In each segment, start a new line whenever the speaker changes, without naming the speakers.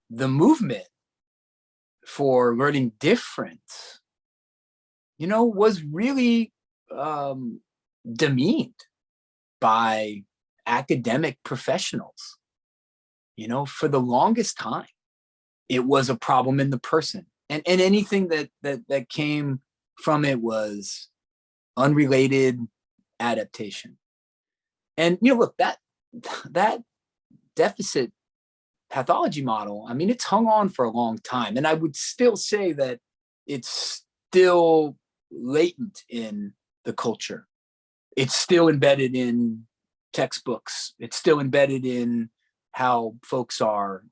the movement for learning different, was really demeaned by academic professionals. For the longest time, it was a problem in the person, and anything that came from it was unrelated adaptation. And look, that deficit pathology model, I mean, it's hung on for a long time, and I would still say that it's still latent in the culture. It's still embedded in textbooks. It's still embedded in how folks are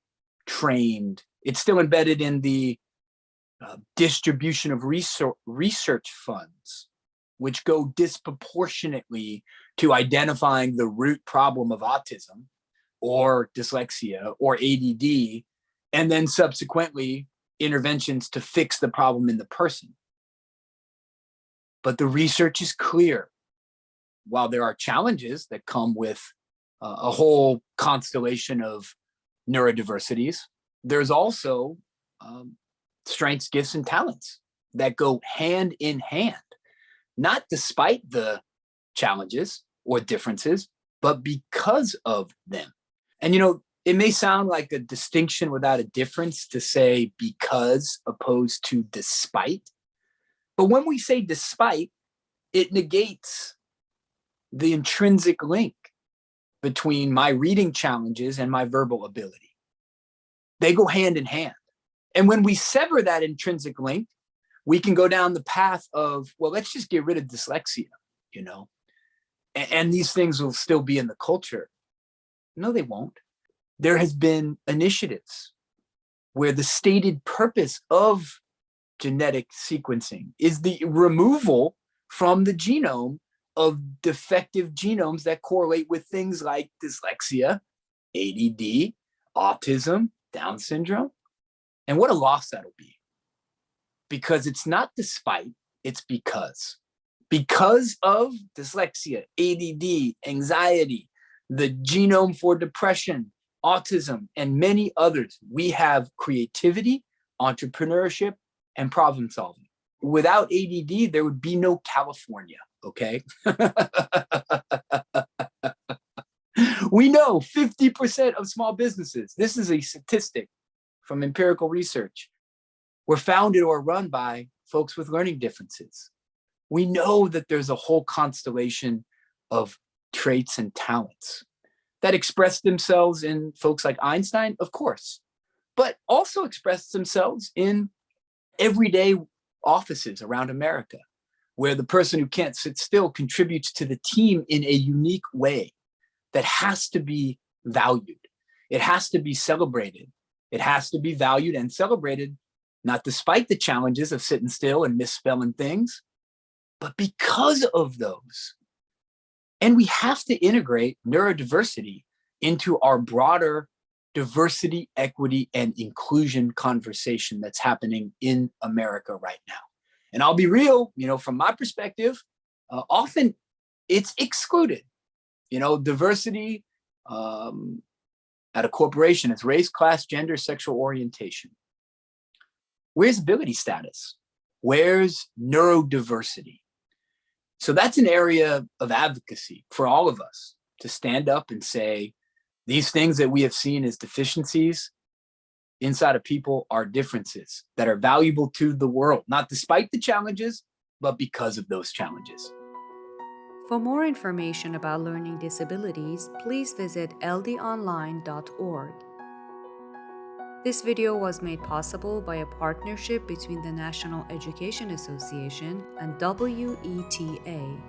trained. It's still embedded in the distribution of research funds, which go disproportionately to identifying the root problem of autism or dyslexia or ADD, and then subsequently interventions to fix the problem in the person. But the research is clear. While there are challenges that come with a whole constellation of neurodiversities, there's also strengths, gifts, and talents that go hand in hand, not despite the challenges or differences, but because of them. And, it may sound like a distinction without a difference to say because opposed to despite. But when we say despite, it negates the intrinsic link between my reading challenges and my verbal ability. They go hand in hand. And when we sever that intrinsic link, we can go down the path of, well, let's just get rid of dyslexia, and these things will still be in the culture. No, they won't. There has been initiatives where the stated purpose of genetic sequencing is the removal from the genome of defective genomes that correlate with things like dyslexia, ADD, autism, Down syndrome. And what a loss that'll be. Because it's not despite, it's because. Because of dyslexia, ADD, anxiety, the genome for depression, autism, and many others, we have creativity, entrepreneurship, and problem solving. Without ADD, there would be no California, okay? We know 50% of small businesses, this is a statistic from empirical research, were founded or run by folks with learning differences. We know that there's a whole constellation of traits and talents that express themselves in folks like Einstein, of course, but also express themselves in everyday offices around America, where the person who can't sit still contributes to the team in a unique way that has to be valued. It has to be celebrated. It has to be valued and celebrated, not despite the challenges of sitting still and misspelling things, but because of those. And we have to integrate neurodiversity into our broader diversity, equity, and inclusion conversation that's happening in America right now. And I'll be real, from my perspective, often it's excluded. Diversity at a corporation is race, class, gender, sexual orientation. Where's ability status? Where's neurodiversity? So that's an area of advocacy for all of us to stand up and say, these things that we have seen as deficiencies inside of people are differences that are valuable to the world, not despite the challenges, but because of those challenges.
For more information about learning disabilities, please visit ldonline.org. This video was made possible by a partnership between the National Education Association and WETA.